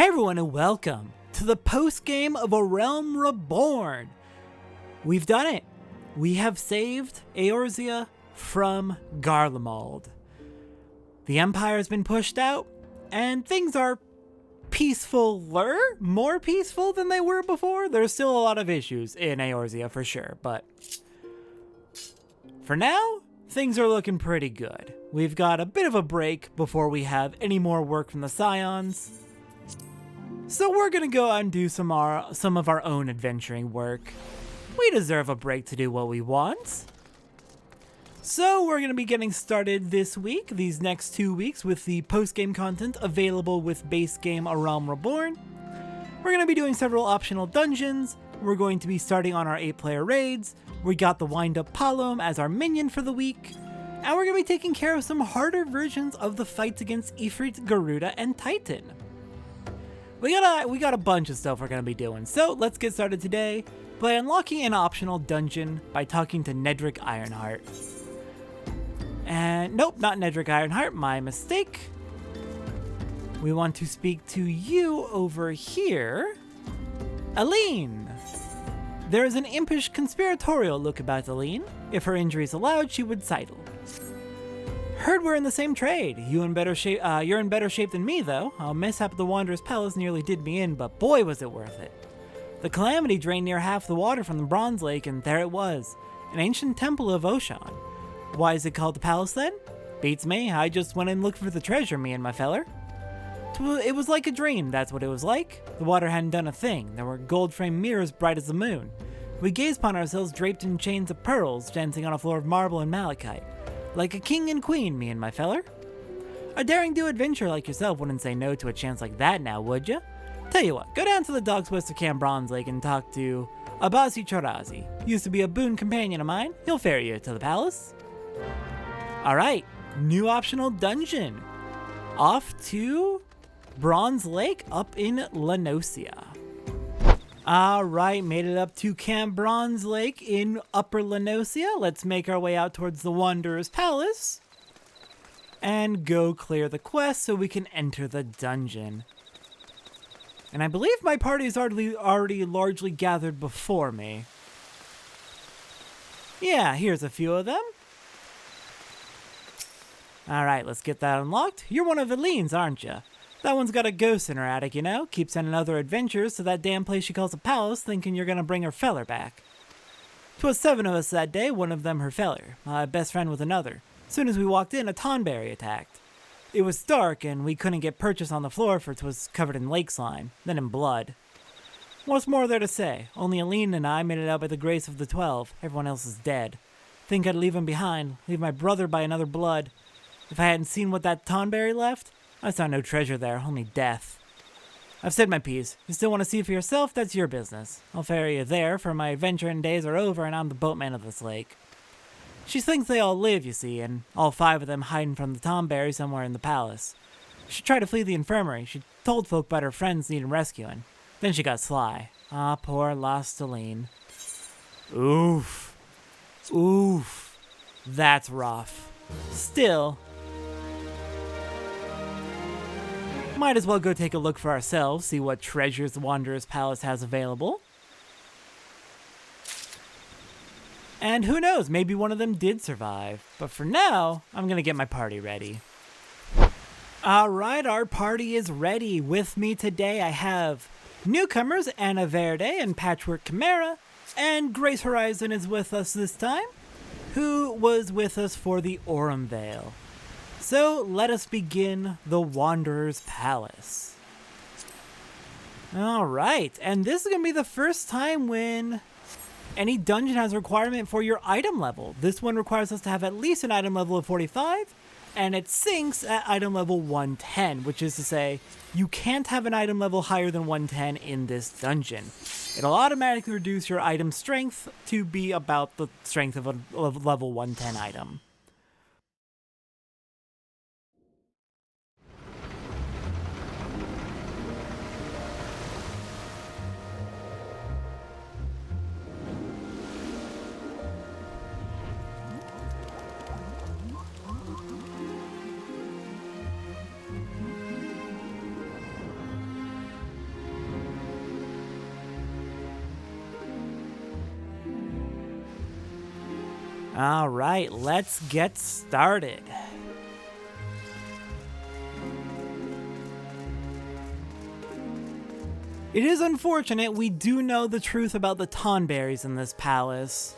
Hey everyone, and welcome to the post-game of A Realm Reborn. We've done it. We have saved Eorzea from Garlemald. The Empire has been pushed out, and things are peacefuler, more peaceful than they were before. There's still a lot of issues in Eorzea for sure, but for now, things are looking pretty good. We've got a bit of a break before we have any more work from the Scions. So we're gonna go out and do some of our own adventuring work. We deserve a break to do what we want. So we're gonna be getting started this week, these next 2 weeks, with the post-game content available with base game A Realm Reborn. We're gonna be doing several optional dungeons. We're going to be starting on our 8-player raids. We got the wind-up Palom as our minion for the week. And we're gonna be taking care of some harder versions of the fights against Ifrit, Garuda, and Titan. We got a bunch of stuff we're going to be doing, so let's get started today by unlocking an optional dungeon by talking to Nedrick Ironheart. And nope, not Nedrick Ironheart, my mistake. We want to speak to you over here, Aline. There is an impish conspiratorial look about Aline. If her injuries allowed, she would sidle. Heard we're in the same trade. You're in better shape than me, though. A mishap at the Wanderer's Palace nearly did me in, but boy was it worth it. The calamity drained near half the water from the Bronze Lake, and there it was, an ancient temple of Oshan. Why is it called the palace then? Beats me. I just went and looked for the treasure, me and my feller. It was like a dream, that's what it was like. The water hadn't done a thing. There were gold-framed mirrors bright as the moon. We gazed upon ourselves draped in chains of pearls, dancing on a floor of marble and malachite. Like a king and queen, me and my feller. A daring-do adventurer like yourself wouldn't say no to a chance like that now, would ya? Tell you what, go down to the docks west of Camp Bronze Lake and talk to Abasi Chorazi. Used to be a boon companion of mine. He'll ferry you to the palace. Alright, new optional dungeon. Off to Bronze Lake up in Lenosia. Alright, made it up to Camp Bronze Lake in Upper Lenosia. Let's make our way out towards the Wanderer's Palace and go clear the quest so we can enter the dungeon. And I believe my party is already largely gathered before me. Yeah, here's a few of them. Alright, let's get that unlocked. You're one of Aline's, aren't you? That one's got a ghost in her attic, you know? Keeps sending other adventures to that damn place she calls a palace, thinking you're gonna bring her feller back. 'Twas 7 of us that day, one of them her feller. My best friend with another. Soon as we walked in, a tonberry attacked. It was dark, and we couldn't get purchase on the floor for 'twas covered in lake slime, then in blood. What's more there to say? Only Aline and I made it out by the grace of the 12. Everyone else is dead. Think I'd leave him behind, leave my brother by another blood. If I hadn't seen what that tonberry left, I saw no treasure there, only death. I've said my piece. You still want to see for yourself? That's your business. I'll ferry you there, for my adventuring days are over and I'm the boatman of this lake. She thinks they all live, you see, and all 5 of them hiding from the tonberry somewhere in the palace. She tried to flee the infirmary. She told folk about her friends needing rescuing. Then she got sly. Ah, poor lost Aline. Oof. Oof. That's rough. Still, might as well go take a look for ourselves, see what treasures the Wanderer's Palace has available. And who knows, maybe one of them did survive. But for now, I'm gonna get my party ready. Alright, our party is ready. With me today I have newcomers Anna Verde and Patchwork Chimera, and Grace Horizon is with us this time, who was with us for the Aurum Vale. So let us begin the Wanderer's Palace. Alright, and this is going to be the first time when any dungeon has a requirement for your item level. This one requires us to have at least an item level of 45, and it sinks at item level 110, which is to say, you can't have an item level higher than 110 in this dungeon. It'll automatically reduce your item strength to be about the strength of a level 110 item. All right, let's get started. It is unfortunate we do know the truth about the tonberries in this palace.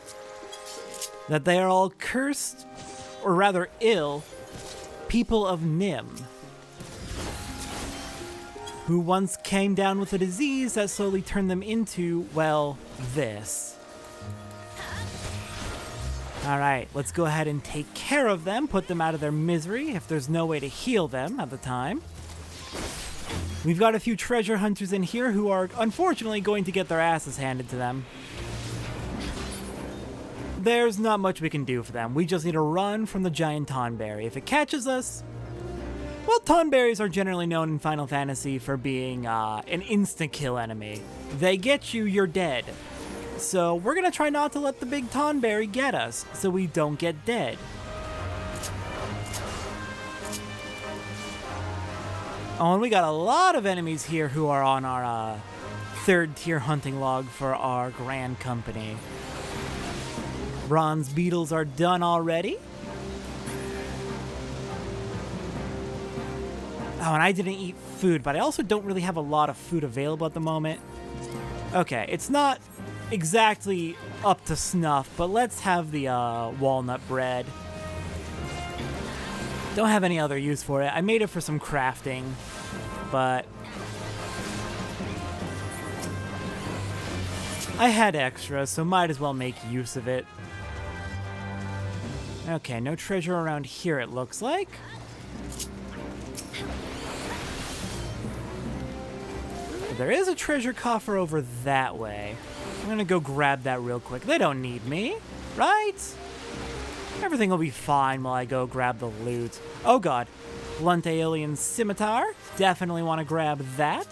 That they are all cursed, or rather ill, people of Nim. Who once came down with a disease that slowly turned them into, well, this. Alright, let's go ahead and take care of them, put them out of their misery if there's no way to heal them at the time. We've got a few treasure hunters in here who are unfortunately going to get their asses handed to them. There's not much we can do for them. We just need to run from the giant tonberry. If it catches us... Well, tonberries are generally known in Final Fantasy for being an instant kill enemy. They get you, you're dead. So we're gonna try not to let the big tonberry get us, so we don't get dead. Oh, and we got a lot of enemies here who are on our third tier hunting log for our grand company. Bronze beetles are done already. Oh, and I didn't eat food, but I also don't really have a lot of food available at the moment. Okay, it's not exactly up to snuff, but let's have the walnut bread. Don't have any other use for it. I made it for some crafting, but I had extra, so might as well make use of it. Okay, no treasure around here, it looks like. There is a treasure coffer over that way. I'm gonna go grab that real quick. They don't need me, right? Everything will be fine while I go grab the loot. Oh god, blunt alien scimitar. Definitely want to grab that.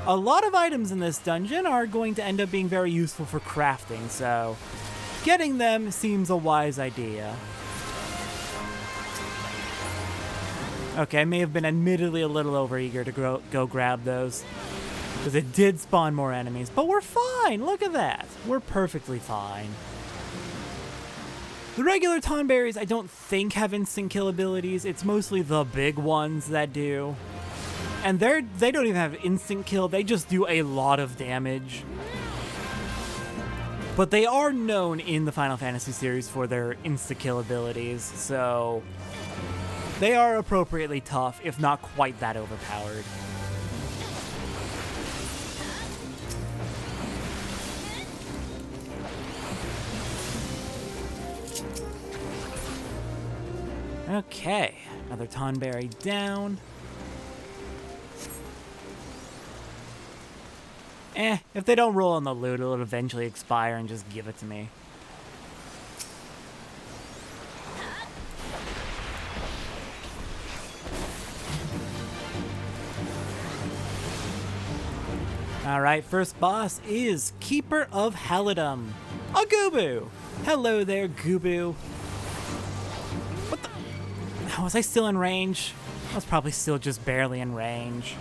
A lot of items in this dungeon are going to end up being very useful for crafting, so getting them seems a wise idea. Okay, I may have been admittedly a little overeager to go grab those, because it did spawn more enemies, but we're fine. Look at that. We're perfectly fine. The regular tonberries I don't think have instant kill abilities. It's mostly the big ones that do. And they don't even have instant kill, they just do a lot of damage. But they are known in the Final Fantasy series for their insta-kill abilities, so they are appropriately tough, if not quite that overpowered. Okay, another tonberry down. If they don't roll on the loot, it'll eventually expire and just give it to me. Alright, first boss is Keeper of Halidom. A Gubu! Hello there, Gubu. What the? Was I still in range? I was probably still just barely in range.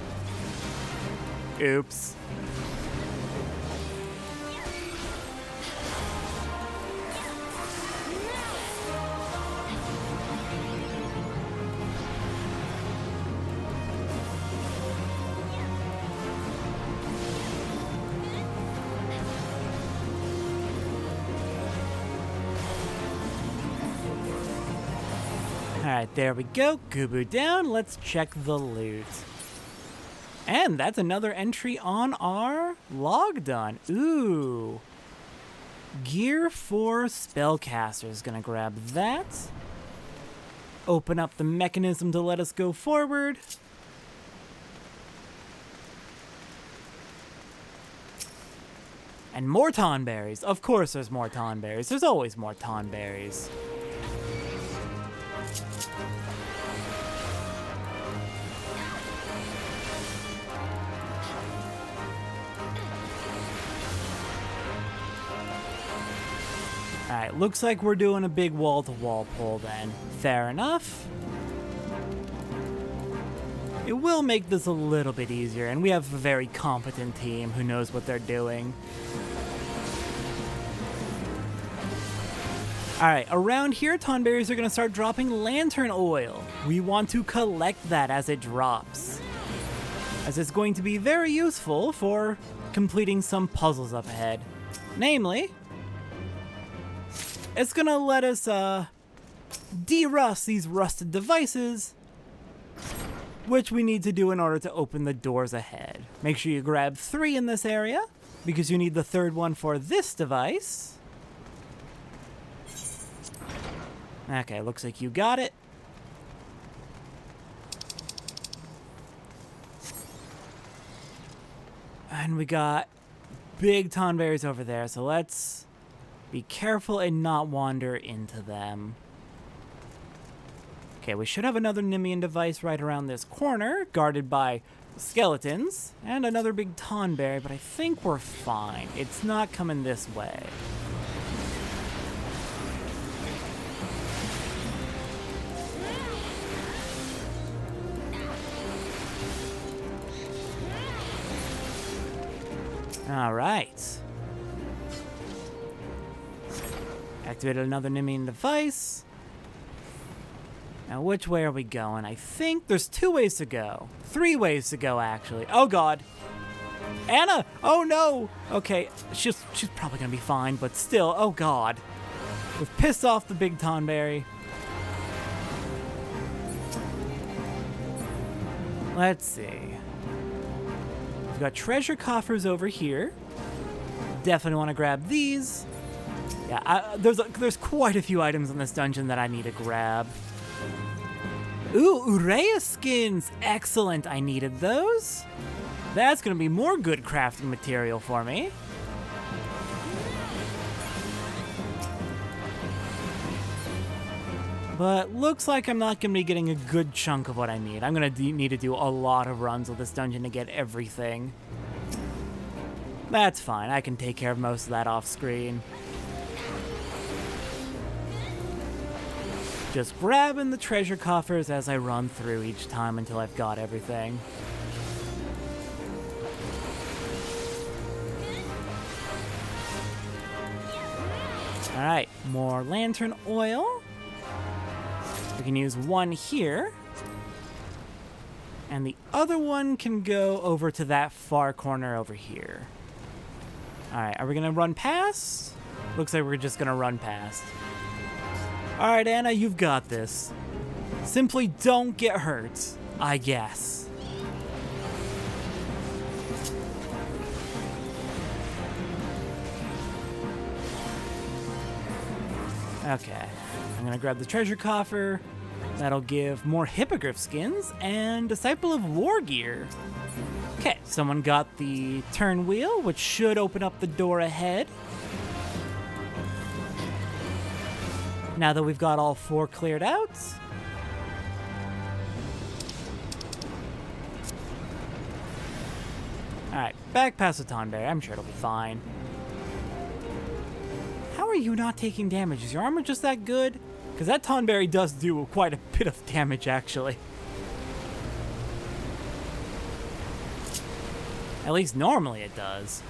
Oops. Alright, there we go. Gubu down. Let's check the loot. And that's another entry on our log done. Ooh. Gear for spellcasters. Gonna grab that. Open up the mechanism to let us go forward. And more tonberries. Of course there's more tonberries. There's always more tonberries. Alright, looks like we're doing a big wall-to-wall pull then. Fair enough. It will make this a little bit easier, and we have a very competent team who knows what they're doing. Alright, around here, tonberries are going to start dropping lantern oil. We want to collect that as it drops, as it's going to be very useful for completing some puzzles up ahead. Namely, it's going to let us de-rust these rusted devices, which we need to do in order to open the doors ahead. Make sure you grab 3 in this area, because you need the 3rd one for this device. Okay, looks like you got it. And we got big tonberries over there, so let's be careful and not wander into them. Okay, we should have another Nemean device right around this corner, guarded by skeletons, and another big tonberry, but I think we're fine. It's not coming this way. All right. Activated another Nemean device. Now, which way are we going? I think there's 2 ways to go. 3 ways to go, actually. Oh, God. Anna! Oh, no! Okay, she's probably gonna be fine, but still, oh, God. We've pissed off the big tonberry. Let's see. We've got treasure coffers over here. Definitely want to grab these. Yeah, there's quite a few items in this dungeon that I need to grab. Ooh, Urea skins! Excellent, I needed those. That's gonna be more good crafting material for me. But looks like I'm not gonna be getting a good chunk of what I need. I'm gonna need to do a lot of runs with this dungeon to get everything. That's fine, I can take care of most of that off screen. Just grabbing the treasure coffers as I run through each time until I've got everything. Alright, more lantern oil. We can use 1 here. And the other one can go over to that far corner over here. Alright, are we gonna run past? Looks like we're just gonna run past. Alright, Anna, you've got this. Simply don't get hurt, I guess. Okay, I'm gonna grab the treasure coffer. That'll give more hippogriff skins and Disciple of War gear. Okay, someone got the turn wheel, which should open up the door ahead. Now that we've got all 4 cleared out. Alright, back past the tonberry. I'm sure it'll be fine. How are you not taking damage? Is your armor just that good? Because that tonberry does do quite a bit of damage, actually. At least normally it does.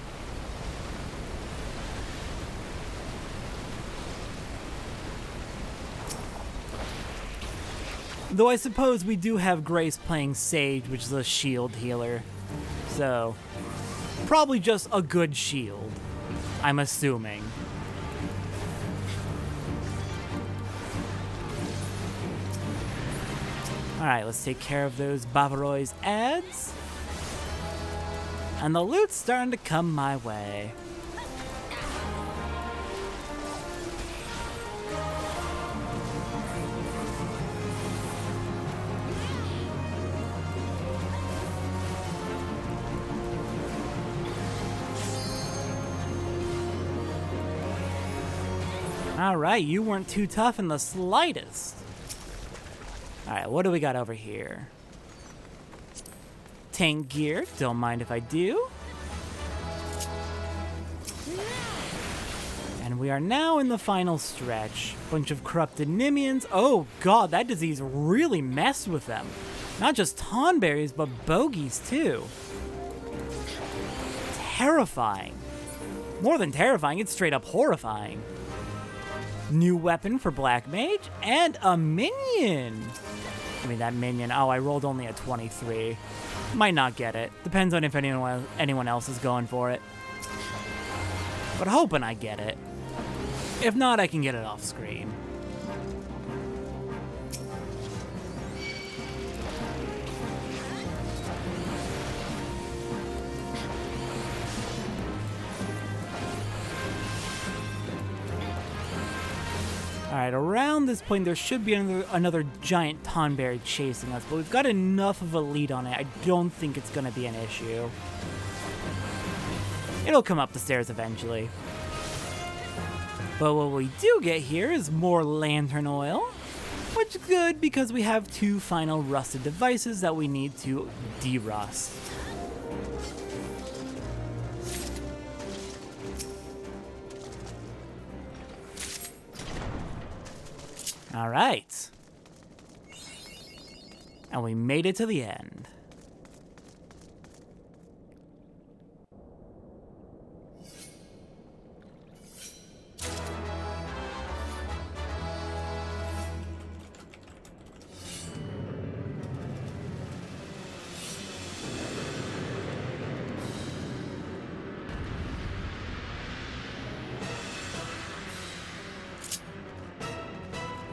Though I suppose we do have Grace playing Sage, which is a shield healer. So, probably just a good shield, I'm assuming. Alright, let's take care of those Bavaroy's ads. And the loot's starting to come my way. Alright, you weren't too tough in the slightest. Alright, what do we got over here? Tank gear, don't mind if I do. And we are now in the final stretch. Bunch of corrupted Nemeans. Oh god, that disease really messed with them. Not just tonberries, but bogies too. Terrifying. More than terrifying, it's straight up horrifying. New weapon for Black Mage, and a minion. I mean, that minion, oh, I rolled only a 23. Might not get it. Depends on if anyone else is going for it. But hoping I get it. If not, I can get it off screen. Alright, around this point there should be another giant tonberry chasing us, but we've got enough of a lead on it, I don't think it's going to be an issue. It'll come up the stairs eventually. But what we do get here is more lantern oil, which is good because we have 2 final rusted devices that we need to de-rust. All right. And we made it to the end.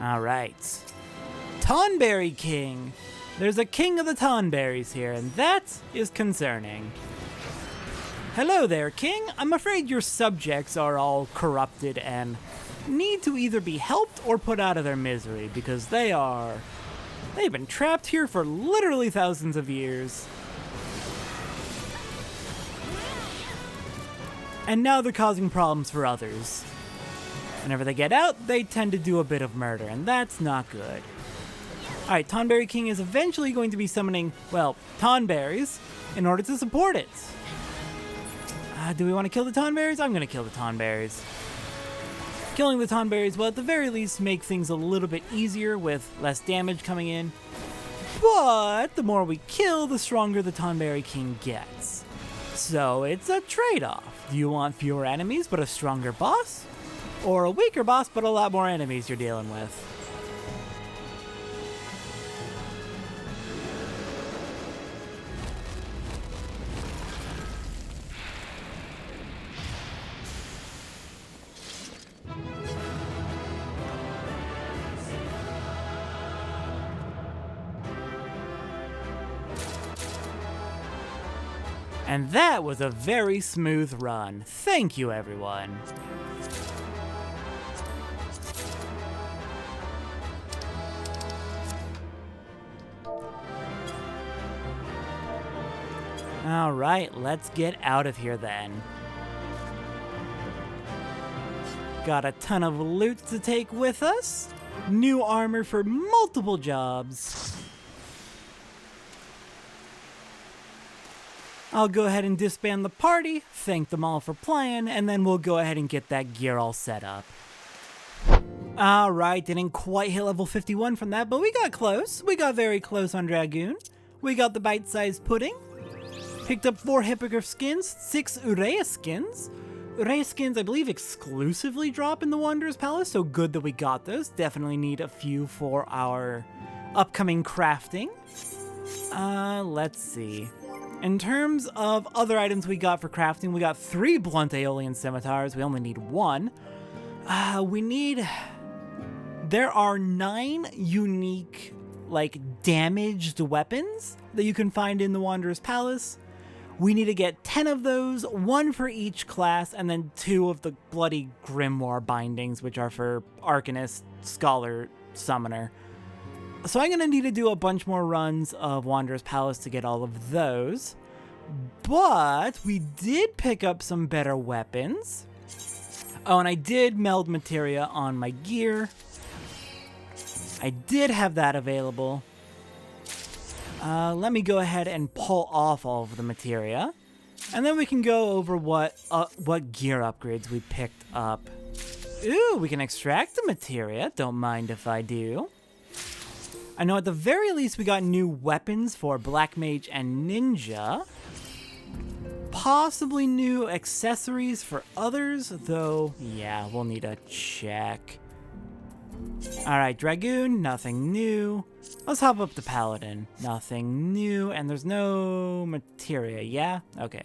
Alright. Tonberry King! There's a king of the tonberries here, and that is concerning. Hello there, King. I'm afraid your subjects are all corrupted and need to either be helped or put out of their misery, because they've been trapped here for literally thousands of years. And now they're causing problems for others. Whenever they get out, they tend to do a bit of murder, and that's not good. Alright, Tonberry King is eventually going to be summoning, well, tonberries in order to support it. Do we want to kill the tonberries? I'm going to kill the tonberries. Killing the tonberries will at the very least make things a little bit easier with less damage coming in. But the more we kill, the stronger the Tonberry King gets. So it's a trade-off. Do you want fewer enemies but a stronger boss? Or a weaker boss, but a lot more enemies you're dealing with. And that was a very smooth run. Thank you, everyone. Alright, let's get out of here then. Got a ton of loot to take with us. New armor for multiple jobs. I'll go ahead and disband the party, thank them all for playing, and then we'll go ahead and get that gear all set up. Alright, didn't quite hit level 51 from that, but we got close. We got very close on Dragoon. We got the bite-sized pudding. Picked up 4 Hippogriff skins, 6 Urea skins. Urea skins, I believe, exclusively drop in the Wanderer's Palace, so good that we got those. Definitely need a few for our upcoming crafting. Let's see. In terms of other items we got for crafting, we got 3 blunt Aeolian scimitars. We only need 1. There are 9 unique, damaged weapons that you can find in the Wanderer's Palace. We need to get 10 of those, 1 for each class, and then 2 of the bloody Grimoire bindings, which are for Arcanist, Scholar, Summoner. So I'm going to need to do a bunch more runs of Wanderer's Palace to get all of those. But we did pick up some better weapons. Oh, and I did meld materia on my gear. I did have that available. Let me go ahead and pull off all of the materia. And then we can go over what gear upgrades we picked up. Ooh, we can extract the materia. Don't mind if I do. I know at the very least we got new weapons for Black Mage and Ninja. Possibly new accessories for others, though, yeah, we'll need to check. Alright, Dragoon, nothing new. Let's hop up to Paladin. Nothing new, and there's no materia, yeah? Okay.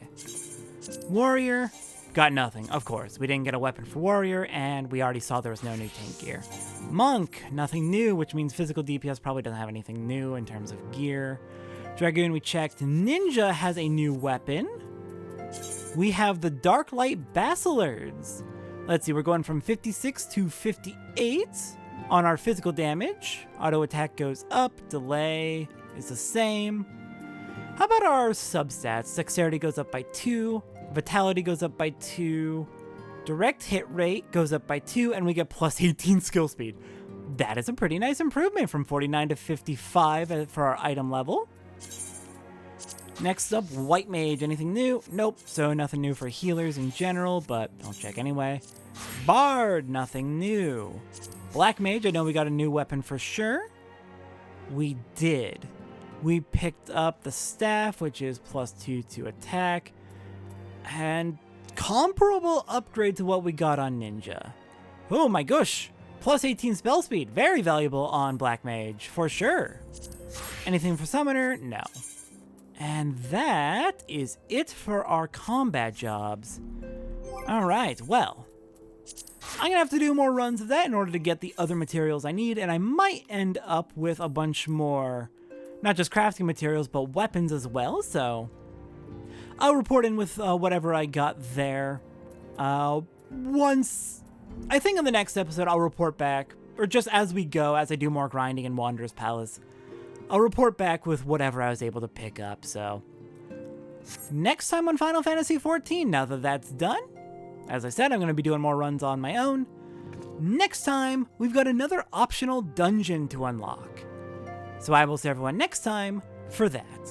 Warrior, got nothing, of course. We didn't get a weapon for Warrior, and we already saw there was no new tank gear. Monk, nothing new, which means physical DPS probably doesn't have anything new in terms of gear. Dragoon, we checked. Ninja has a new weapon. We have the Dark Light Basilards. Let's see, we're going from 56 to 58 on our physical damage. Auto attack goes up, delay is the same. How about our substats? Dexterity goes up by 2, Vitality goes up by 2, direct hit rate goes up by 2, and we get plus 18 skill speed. That is a pretty nice improvement from 49 to 55 for our item level. Next up, White Mage. Anything new? Nope. So nothing new for healers in general, but I'll check anyway. Bard, nothing new. Black Mage, I know we got a new weapon for sure. We did. We picked up the staff, which is plus 2 to attack. And comparable upgrade to what we got on Ninja. Oh my gosh. Plus 18 spell speed. Very valuable on Black Mage, for sure. Anything for Summoner? No. And that is it for our combat jobs. Alright, well, I'm gonna have to do more runs of that in order to get the other materials I need, and I might end up with a bunch more, not just crafting materials, but weapons as well, so I'll report in with whatever I got there. Once, I think in the next episode, I'll report back, or just as we go, as I do more grinding in Wanderer's Palace, I'll report back with whatever I was able to pick up, so next time on Final Fantasy XIV, now that that's done, as I said, I'm going to be doing more runs on my own. Next time, we've got another optional dungeon to unlock. So I will see everyone next time for that.